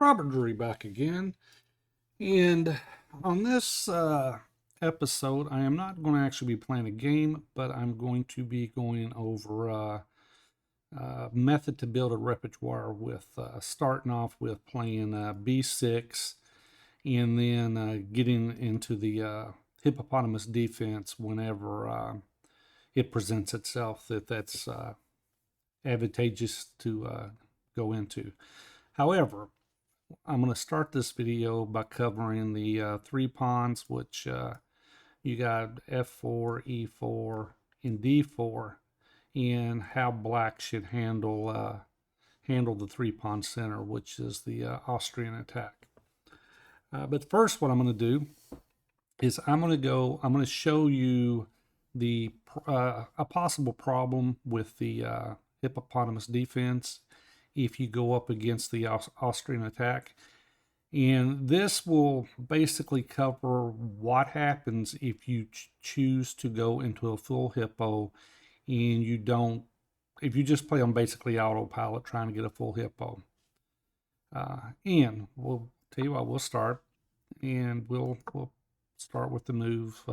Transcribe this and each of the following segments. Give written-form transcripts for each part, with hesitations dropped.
Robert Drury back again, and on this episode I am not going to actually be playing a game, but I'm going to be going over method to build a repertoire with starting off with playing b6 and then getting into the Hippopotamus Defense whenever it presents itself that's advantageous to go into. However, I'm going to start this video by covering the three pawns, which you got f4, e4, and d4, and how black should handle the three pawn center, which is the Austrian attack. But first, what I'm going to do is I'm going to show you the a possible problem with the Hippopotamus Defense if you go up against the Austrian attack. And this will basically cover what happens if you choose to go into a full hippo and if you just play on basically autopilot trying to get a full hippo. And we'll tell you what, we'll start, and we'll start with the move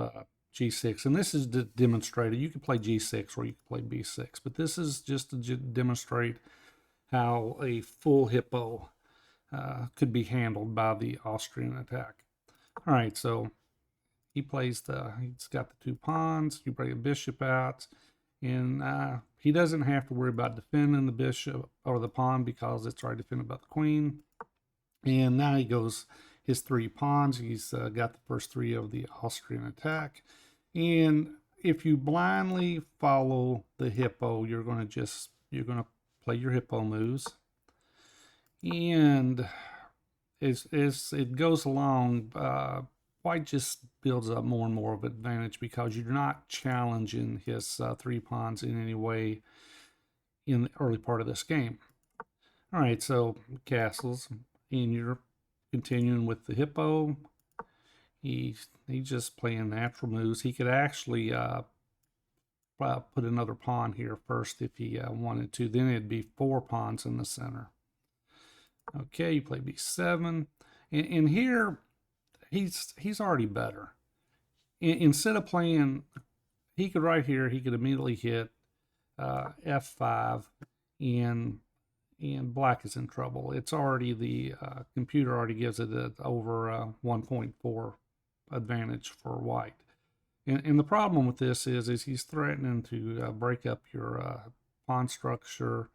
g6. And this is to demonstrate it. You can play g6 or you can play b6, but this is just to demonstrate how a full hippo could be handled by the Austrian attack. All right, so he's got the two pawns. You bring a bishop out, and he doesn't have to worry about defending the bishop or the pawn because it's already defended by the queen. And now he goes his three pawns. He's got the first three of the Austrian attack. And if you blindly follow the hippo, you're going to play your hippo moves, and as it goes along, white just builds up more and more of advantage because you're not challenging his three pawns in any way in the early part of this game. All right, so castles, and you're continuing with the hippo. He's just playing natural moves. He could actually put another pawn here first if he wanted to. Then it'd be four pawns in the center. Okay, you play b7, and here he's already better. Instead of playing, he could right here. He could immediately hit f5, and black is in trouble. It's already the computer already gives it an over 1.4 advantage for white. And the problem with this is he's threatening to break up your pawn structure.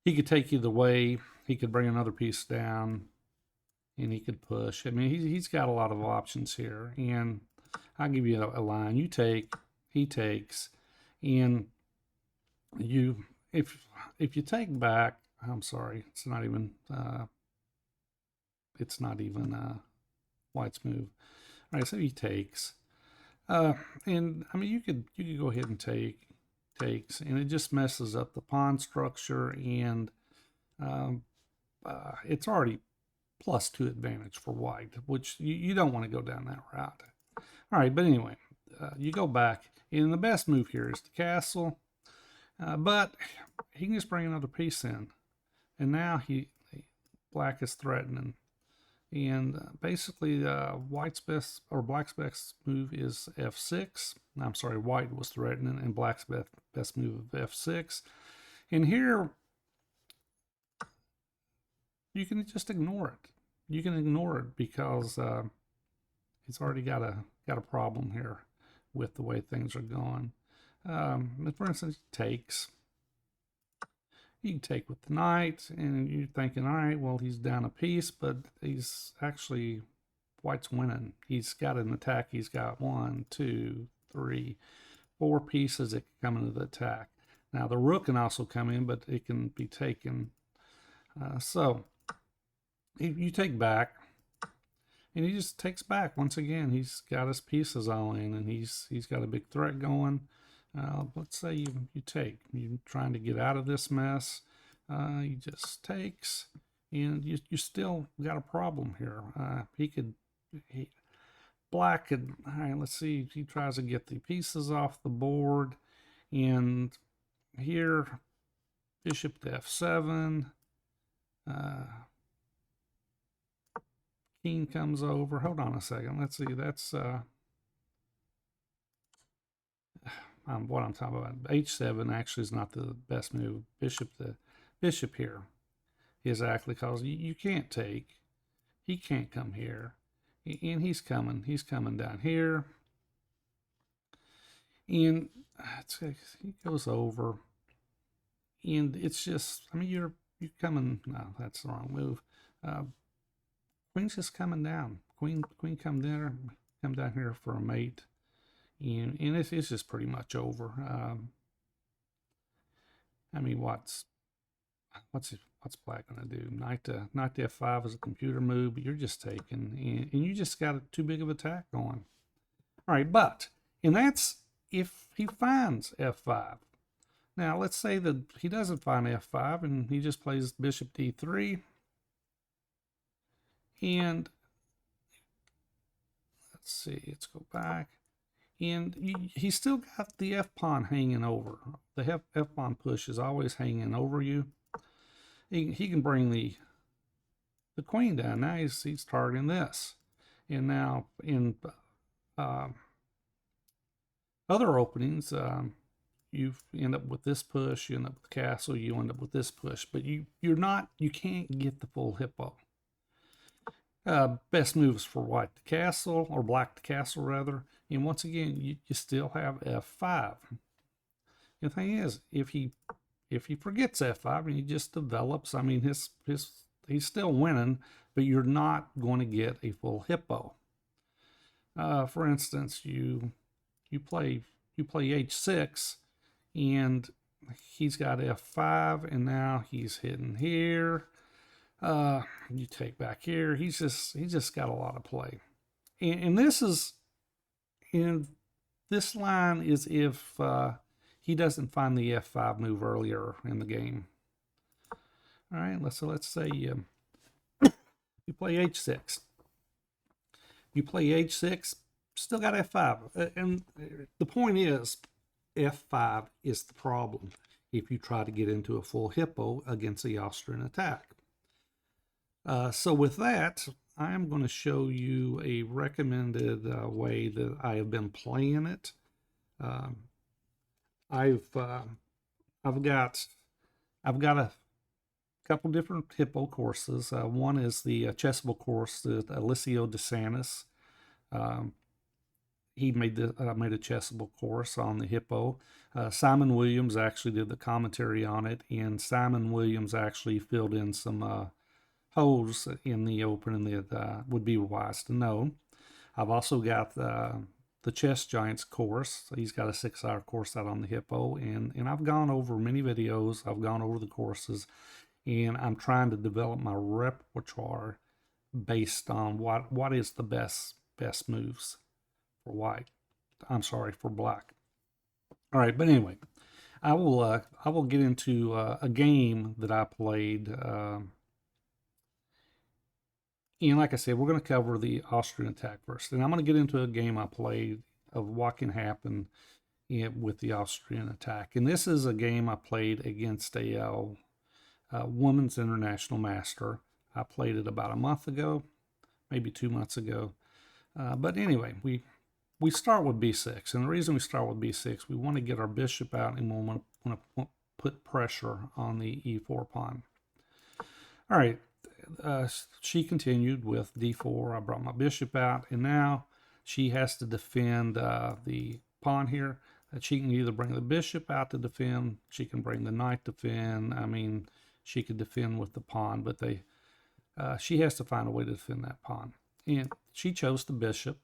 He could take either way. He could bring another piece down, and he could push. I mean, he's got a lot of options here. And I'll give you a line. You take, he takes, and if you take back, I'm sorry, it's not even white's move. All right, so he takes. And I mean, you could go ahead and takes, and it just messes up the pawn structure, and it's already +2 advantage for white, which you don't want to go down that route. All right, but anyway, you go back, and the best move here is to castle, but he can just bring another piece in, and now black is threatening. And basically, black's best move is f6. I'm sorry, white was threatening, and black's best move of f6. And here, you can just ignore it. You can ignore it because it's already got a problem here with the way things are going. For instance, takes. You can take with the knight, and you're thinking, all right, well, he's down a piece, but he's actually, white's winning. He's got an attack. He's got 1, 2, 3, 4 pieces that can come into the attack. Now, the rook can also come in, but it can be taken. So, if you take back, and he just takes back. Once again, he's got his pieces all in, and he's got a big threat going. Let's say you take. You're trying to get out of this mess. He just takes, and you still got a problem here. Black could. All right, let's see. He tries to get the pieces off the board, and here, bishop to f7. King comes over. Hold on a second. Let's see. That's what I'm talking about. H7 actually is not the best move. The bishop here is actually because you can't take. He can't come here, and he's coming. He's coming down here, and he goes over, and it's just. I mean, you're coming. No, that's the wrong move. Queen's just coming down. Queen come down here for a mate, and it's just pretty much over. I mean, what's black gonna do? Knight to f5 is a computer move, but you're just taking, and you just got too big of an attack going. All right, and that's if he finds f5. Now let's say that he doesn't find f5 and he just plays bishop d3. And let's see, let's go back. And he's still got the f-pawn hanging over. The f-pawn push is always hanging over you. He can bring the queen down. Now he's targeting this. And now in other openings, you end up with this push, you end up with the castle, you end up with this push. But you can't get the full hippo. Best moves for white to castle, or black to castle rather. And once again, you still have f5. The thing is, if he forgets f5 and he just develops, I mean, he's still winning, but you're not going to get a full hippo. For instance, you play h6, and he's got f5, and now he's hitting here. You take back here. He's just got a lot of play, and this line is if he doesn't find the f5 move earlier in the game. All right, let's say you play h6. You play h6, still got f5, and the point is, f5 is the problem if you try to get into a full hippo against the Austrian attack. So with that, I am going to show you a recommended way that I have been playing it. I've got a couple different hippo courses. One is the chessable course that Alessio DeSantis. He made a chessable course on the hippo. Simon Williams actually did the commentary on it, and Simon Williams actually filled in some holes in the opening that would be wise to know. I've also got the Chess Giants course. He's got a 6-hour course out on the hippo, and I've gone over many videos. I've gone over the courses, and I'm trying to develop my repertoire based on what is the best moves for white. I'm sorry, for black. All right, but anyway, I will get into a game that I played. And like I said, we're going to cover the Austrian attack first. And I'm going to get into a game I played of what can happen with the Austrian attack. And this is a game I played against a women's international master. I played it about a month ago, maybe 2 months ago. But anyway, we start with b6. And the reason we start with b6, we want to get our bishop out, and we want to put pressure on the e4 pawn. All right. She continued with d4. I brought my bishop out, and now she has to defend the pawn here. She can either bring the bishop out to defend, she can bring the knight to defend. I mean, she could defend with the pawn, but she has to find a way to defend that pawn. And she chose the bishop.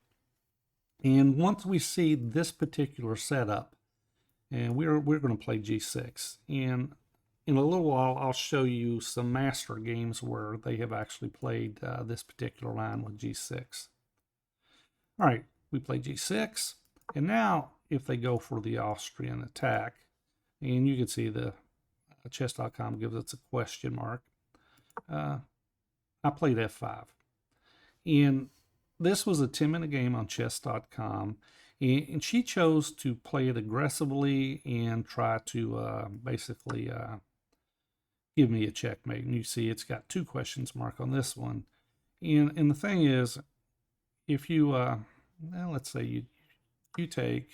And once we see this particular setup, and we're going to play g6, and in a little while, I'll show you some master games where they have actually played this particular line with g6. All right, we play g6, and now if they go for the Austrian attack, and you can see the chess.com gives us a question mark, I played f5. And this was a 10-minute game on chess.com, and she chose to play it aggressively and try to basically give me a checkmate. And you see it's got 2 questions mark on this one. And the thing is, if you, well, let's say you take,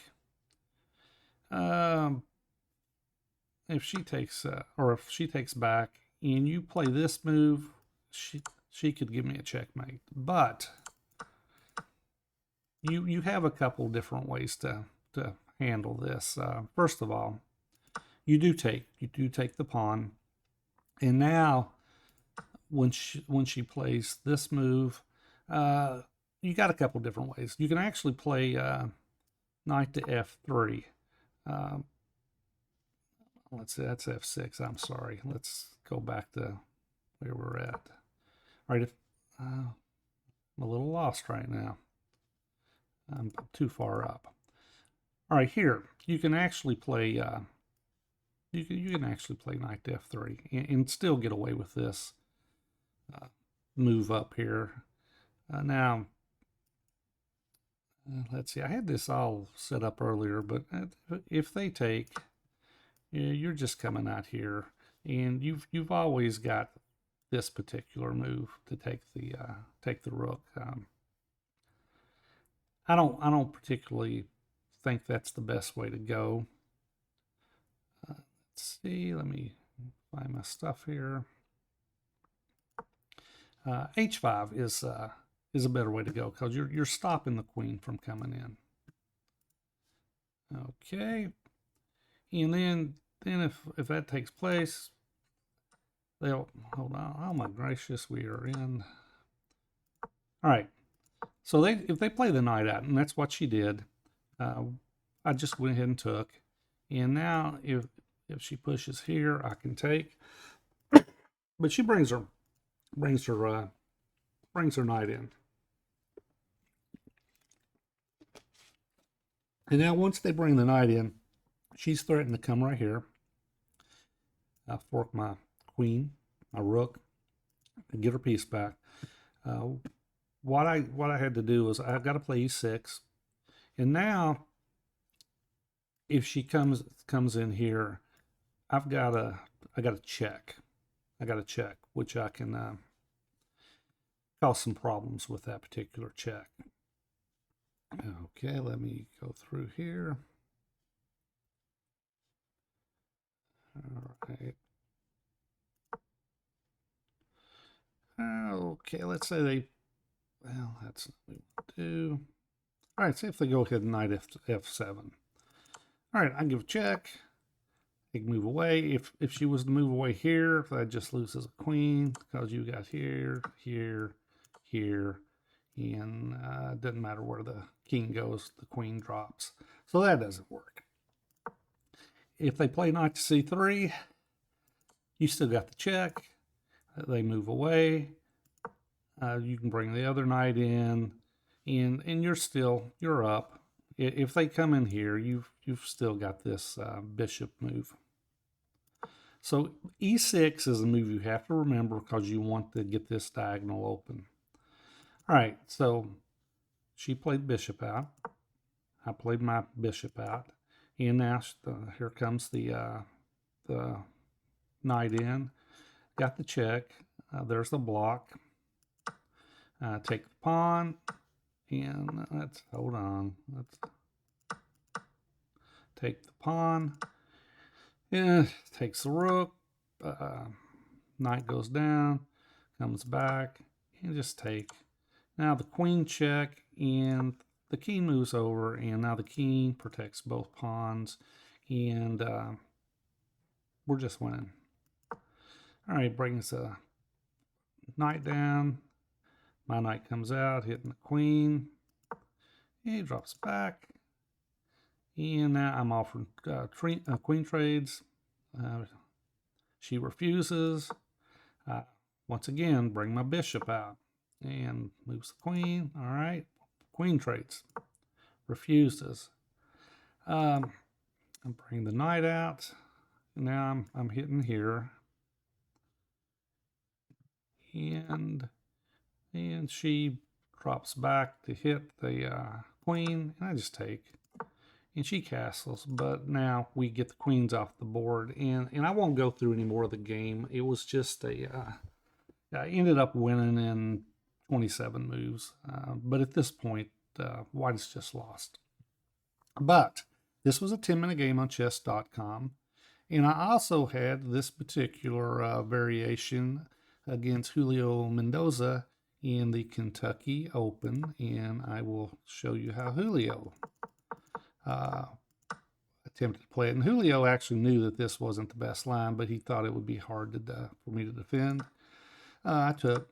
if she takes, or if she takes back and you play this move, she could give me a checkmate. But you have a couple different ways to handle this. First of all, you do take the pawn, and now when she plays this move, you got a couple different ways. You can actually play knight to f3. Let's see, that's f6. I'm sorry. Let's go back to where we're at. All right, I'm a little lost right now. I'm too far up. All right, here you can actually play. You can actually play knight to f3 and still get away with this move up here. Now, let's see. I had this all set up earlier, but if they take, you're just coming out here, and you've always got this particular move to take the rook. I don't particularly think that's the best way to go. Let's see. Let me find my stuff here. H5 is a better way to go because you're stopping the queen from coming in. Okay, and then if that takes place, they'll hold on. Oh my gracious, we are in. All right, so if they play the knight out, and that's what she did, I just went ahead and took. And now if she pushes here, I can take. But she brings her knight in. And now once they bring the knight in, she's threatened to come right here. I fork my queen, my rook, and get her piece back. What I had to do was I've got to play e6, and now if she comes in here, I got to check. I got to check, which I can cause some problems with that particular check. Okay, let me go through here. All right. Okay, let's say they, well, that's what we want to do. All right, see if they go ahead and knight f7. All right, I give a check. They can move away. If she was to move away here, that just loses a queen because you got here, here, here, and it doesn't matter where the king goes, the queen drops. So that doesn't work. If they play knight to c3, you still got the check. They move away. You can bring the other knight in, and you're up. If they come in here, you've still got this bishop move. So e6 is a move you have to remember because you want to get this diagonal open. All right, so she played bishop out. I played my bishop out, and now here comes the knight in. Got the check. There's the block. Take the pawn, and let's hold on. Let's take the pawn. Yeah, takes the rook. Knight goes down, comes back, and just take. Now the queen check, and the king moves over, and now the king protects both pawns, and we're just winning. All right, brings the knight down. My knight comes out, hitting the queen. He drops back. And now I'm offering queen trades. She refuses. Once again, bring my bishop out. And moves the queen. All right. Queen trades. Refuses. I'm bringing the knight out. Now I'm hitting here. And she drops back to hit the queen, and I just take, and she castles. But now we get the queens off the board, and I won't go through any more of the game. It was just I ended up winning in 27 moves. But at this point, white has just lost. But this was a 10-minute game on chess.com. And I also had this particular variation against Julio Mendoza in the Kentucky Open. And I will show you how Julio attempted to play it. And Julio actually knew that this wasn't the best line, but he thought it would be hard for me to defend. I took,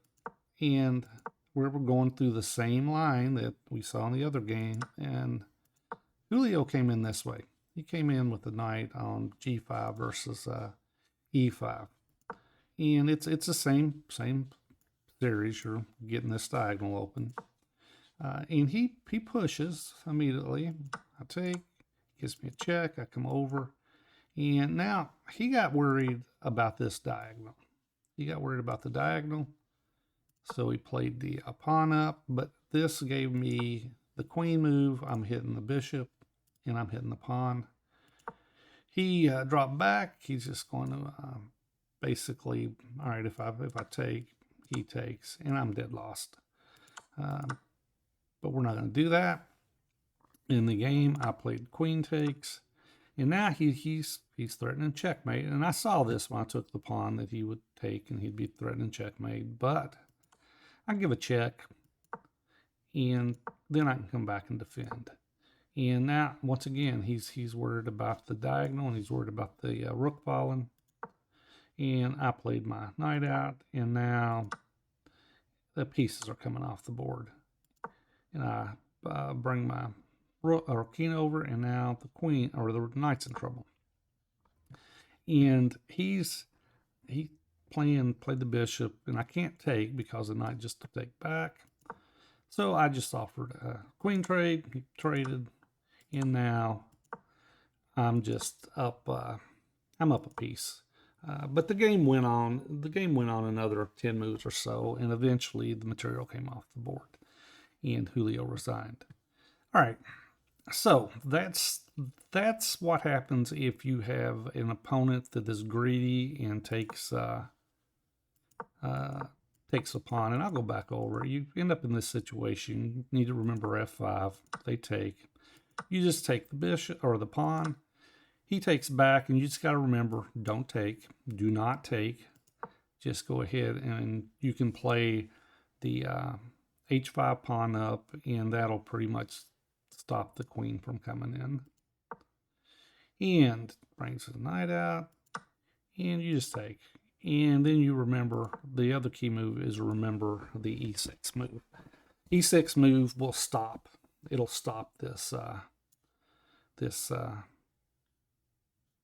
and we were going through the same line that we saw in the other game, and Julio came in this way. He came in with the knight on g5 versus e5, and it's the same series. You're getting this diagonal open, and he pushes immediately. I take, gives me a check. I come over, and now he got worried about this diagonal. He got worried about the diagonal, so he played the pawn up, but this gave me the queen move. I'm hitting the bishop, and I'm hitting the pawn. He dropped back. He's just going to basically, all right, if I take, he takes, and I'm dead lost. But we're not going to do that. In the game, I played queen takes, and now he's threatening checkmate. And I saw this when I took the pawn that he would take, and he'd be threatening checkmate. But I give a check, and then I can come back and defend. And now, once again, he's worried about the diagonal, and he's worried about the rook falling. And I played my knight out, and now the pieces are coming off the board. And I bring my rook or king over, and now the queen or the knight's in trouble. And he played the bishop, and I can't take because the knight just to take back. So I just offered a queen trade. He traded, and now I'm just up. I'm up a piece. But the game went on. The game went on another 10 moves or so, and eventually the material came off the board, and Julio resigned. All right. So that's what happens if you have an opponent that is greedy and takes a pawn. And I'll go back over it. You end up in this situation. You need to remember f5. They take. You just take the bishop or the pawn. He takes back, and you just got to remember, don't take. Do not take. Just go ahead, and you can play the h5 pawn up, and that'll pretty much stop the queen from coming in. And brings the knight out, and you just take. And then you remember, the other key move is remember the e6 move. E6 move will stop. It'll stop this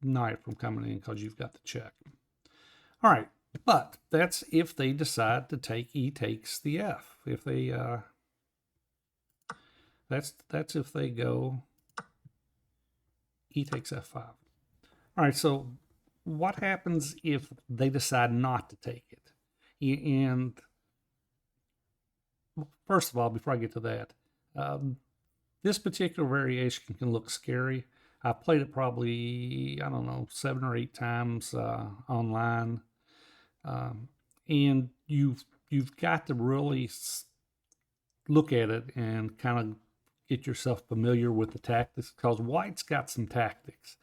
knight from coming in because you've got the check. All right, but that's if they decide to take e takes the f. If they that's if they go e takes f5. All right, so what happens if they decide not to take it? And first of all, before I get to that, this particular variation can look scary. I played it probably, I don't know, 7 or 8 times online, and you've got to really look at it and kind of get yourself familiar with the tactics, because white's got some tactics,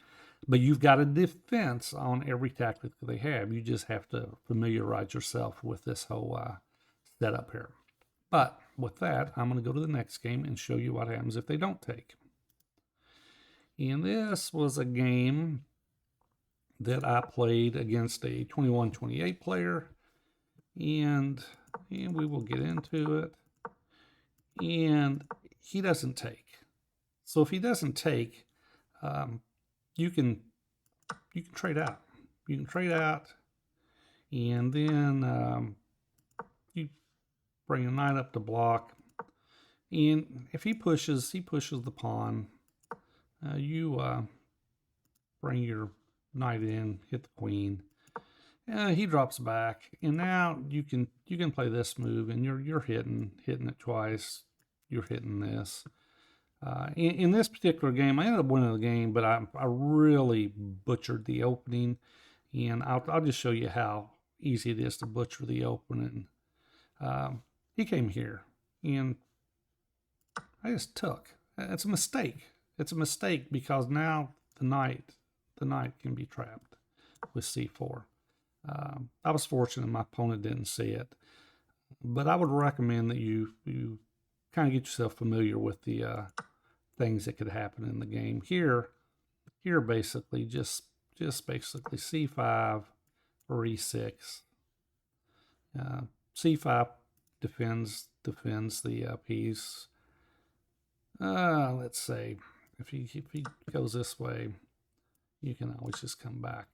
but you've got a defense on every tactic that they have. You just have to familiarize yourself with this whole setup here. But with that, I'm going to go to the next game and show you what happens if they don't take. And this was a game that I played against a 21-28 player, and we will get into it. And he doesn't take. So if he doesn't take, you can trade out. You can trade out, and then you bring a knight up to block. And if he pushes the pawn. You bring your knight in, hit the queen. He drops back, and now you can play this move, and you're hitting it twice. You're hitting this. In this particular game, I ended up winning the game, but I really butchered the opening, and I'll just show you how easy it is to butcher the opening. he came here, and I just took. It's a mistake. It's a mistake because now the knight can be trapped with c4. I was fortunate my opponent didn't see it, but I would recommend that you kind of get yourself familiar with the things that could happen in the game. Here basically just basically c5 or e6. C5 defends the piece. Let's say if he goes this way, you can always just come back.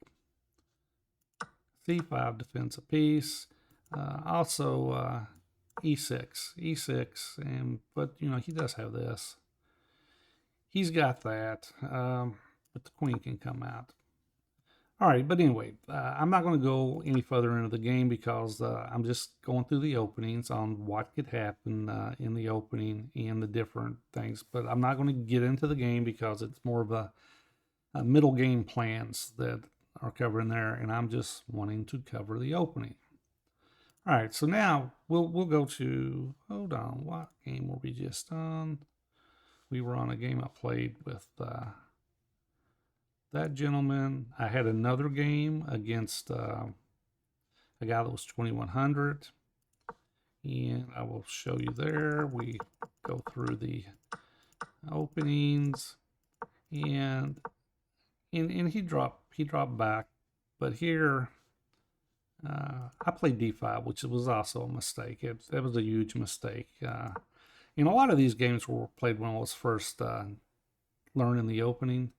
C5 defends a piece. Also e6, but you know, he does have this. He's got that, but the queen can come out. All right, but anyway, I'm not going to go any further into the game because I'm just going through the openings on what could happen in the opening and the different things. But I'm not going to get into the game because it's more of a middle game plans that are covering there, and I'm just wanting to cover the opening. All right, so now we'll go to, hold on, what game were we just on? We were on a game I played with that gentleman. I had another game against a guy that was 2100, and I will show you there. We go through the openings, and he dropped back, but here I played d5, which was also a mistake. That was a huge mistake. And a lot of these games were played when I was first learning the opening.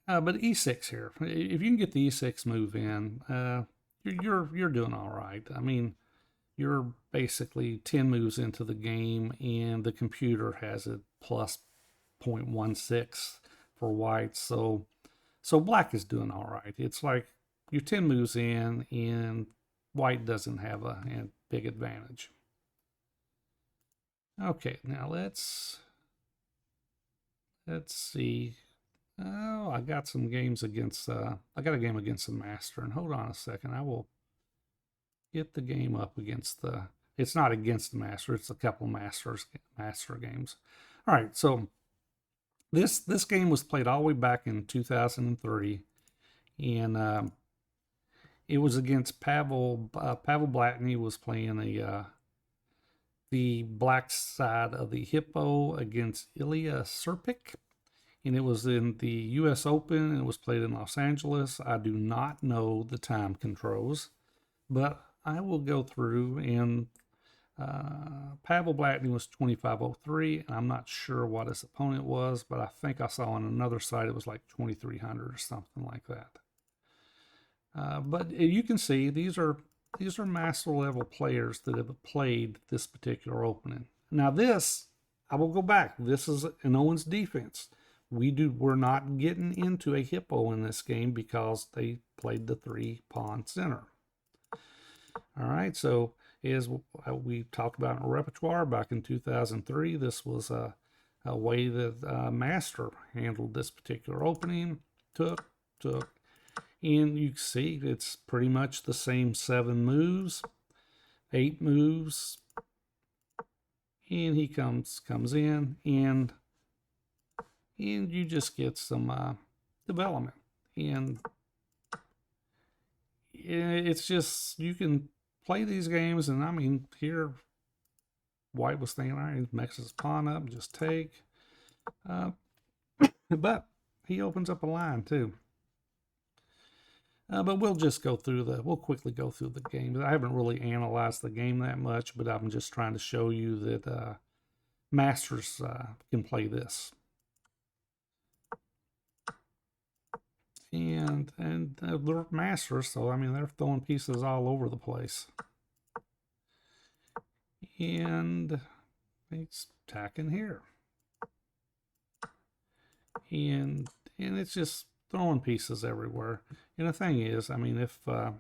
But e6 here, if you can get the e6 move in, you're doing all right. I mean, you're basically 10 moves into the game, and the computer has it plus 0.16 for white. So black is doing all right. It's like you're 10 moves in, and white doesn't have a big advantage. Okay, now let's see. Oh, I got some games against, I got a game against the master, and hold on a second. I will get the game up against it's not against the master, it's a couple master games. All right, so this game was played all the way back in 2003, and it was against Pavel Blatny was playing the black side of the Hippo against Ilya Serpik. And it was in the U.S. Open, and it was played in Los Angeles. I do not know the time controls, but I will go through, and Pavel Blatny was 2503, and I'm not sure what his opponent was, but I think I saw on another site it was like 2300 or something like that. But you can see these are master level players that have played this particular opening. Now this, I will go back. This is an Owens Defense. We're not getting into a Hippo in this game because they played the 3-pawn center. All right, so as we talked about in a repertoire back in 2003, this was a way that Master handled this particular opening. Took, and you can see it's pretty much the same 7 moves, 8 moves, and he comes in, and you just get some development. And it's just, you can play these games, and I mean, here white was thinking, all right, he mixes his pawn up, just take. But he opens up a line too. But we'll just we'll quickly go through the game. I haven't really analyzed the game that much, but I'm just trying to show you that masters can play this. And they're masters, so I mean, they're throwing pieces all over the place. And it's attacking here. And it's just throwing pieces everywhere. And the thing is, I mean, if I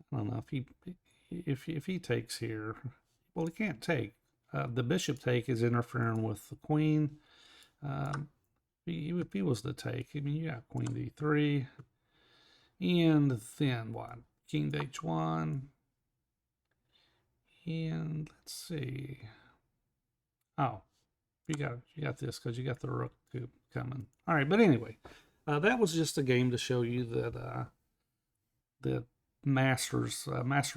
don't know, if he takes here, well, he can't take. The bishop take is interfering with the queen. If he was to take, I mean, you got queen d3, and then what? King to h1, And let's see. Oh, you got this because you got the rook coming. All right, but anyway, that was just a game to show you that the master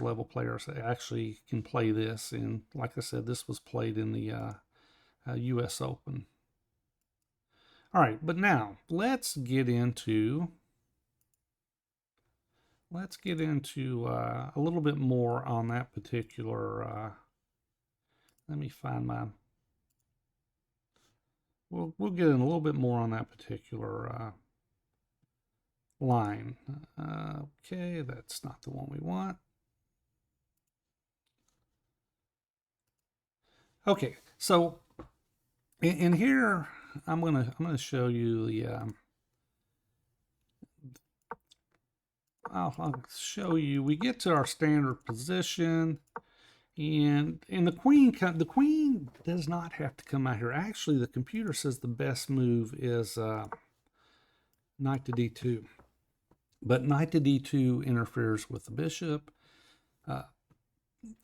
level players actually can play this. And like I said, this was played in the U.S. Open. All right, but now let's get into a little bit more on that particular. Let me find my. We'll get in a little bit more on that particular line. Okay, that's not the one we want. Okay, so in here I'm gonna show you the. I'll show you. We get to our standard position, and the queen does not have to come out here. Actually, the computer says the best move is knight to d2, but knight to d2 interferes with the bishop.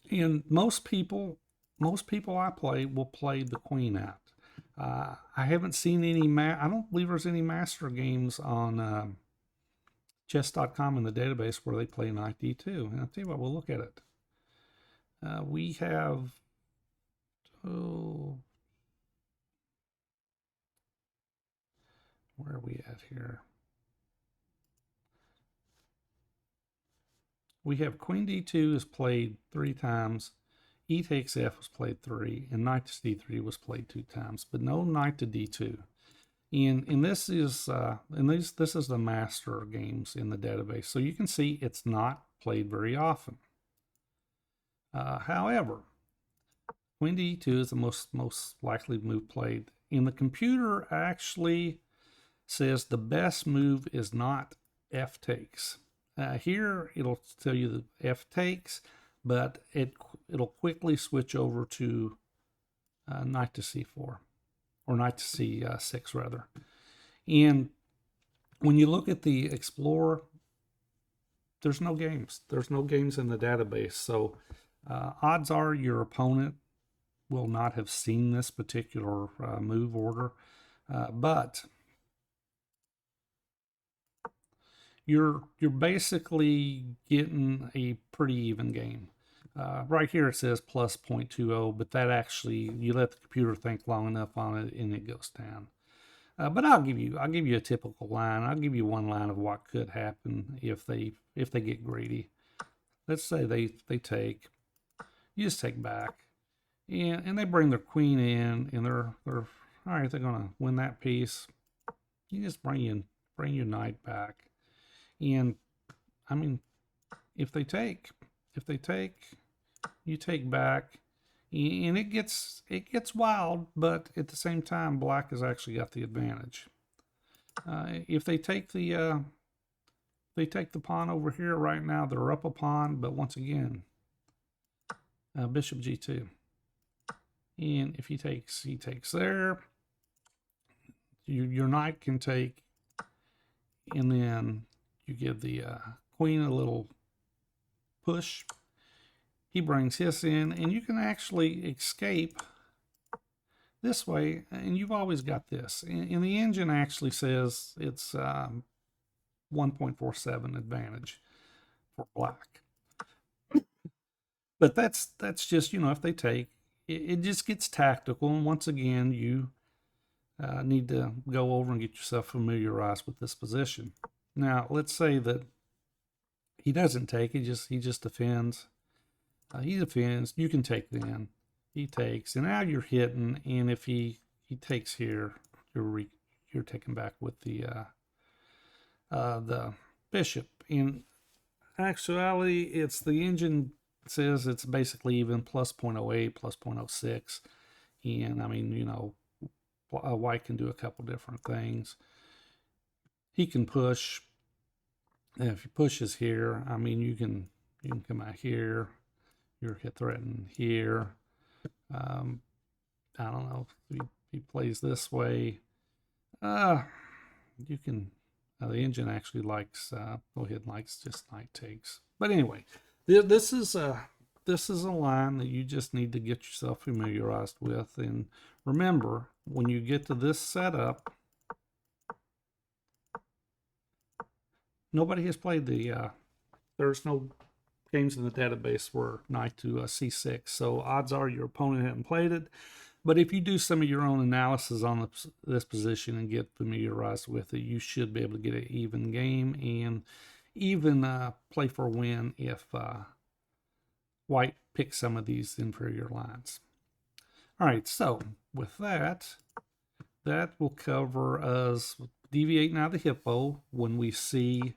And most people I play will play the queen out. I haven't seen any. I don't believe there's any master games on chess.com in the database where they play knight d2. And I'll tell you what, we'll look at it. We have, where are we at here? We have queen d2 is played 3 times, e takes f was played 3, and knight to c3 was played 2 times, but no knight to d2. And this is this is the master games in the database, so you can see it's not played very often. However, queen d2 is the most likely move played, and the computer actually says the best move is not f takes. Here it'll tell you that f takes, but it'll quickly switch over to knight to c4. Or knight to c6 rather. And when you look at the Explorer, there's no games. There's no games in the database. So odds are your opponent will not have seen this particular move order. But you're basically getting a pretty even game. Right here it says plus 0.20, but that actually, you let the computer think long enough on it and it goes down. But I'll give you a typical line. I'll give you one line of what could happen if they get greedy. Let's say they take, you just take back, and they bring their queen in, and they're all right. They're gonna win that piece. You just bring your knight back, and I mean, if they take, you take back, and it gets wild, but at the same time, black has actually got the advantage. If they take the pawn over here right now, they're up a pawn, but once again, bishop g2. And if he takes there, your knight can take, and then you give the queen a little push. He brings his in, and you can actually escape this way, and you've always got this. And the engine actually says it's 1.47 advantage for black. But that's just, if they take, it just gets tactical. And once again, you need to go over and get yourself familiarized with this position. Now, let's say that he doesn't take, he just defends. He defends, you can take then. He takes, and now you're hitting, and if he takes here, you're taken back with the bishop. In actuality, it's the engine says it's basically even plus 0.08, plus 0.06. And I mean, white can do a couple different things. He can push. And if he pushes here, I mean, you can come out here. You're hit threatened here. I don't know if he plays this way. You can. The engine actually likes. Go ahead, likes just knight takes. But anyway, this is this is a line that you just need to get yourself familiarized with. And remember, when you get to this setup, nobody has played the, there's no games in the database where knight to c6. So odds are your opponent hasn't played it. But if you do some of your own analysis on this position and get familiarized with it, you should be able to get an even game and even play for a win if white picks some of these inferior lines. All right, so with that, that will cover us deviating out of the hippo when we see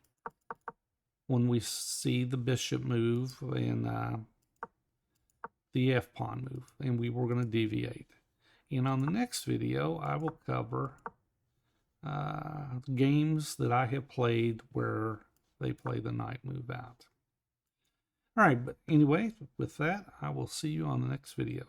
the bishop move and the f-pawn move, and we were going to deviate. And on the next video, I will cover games that I have played where they play the knight move out. All right, but anyway, with that, I will see you on the next video.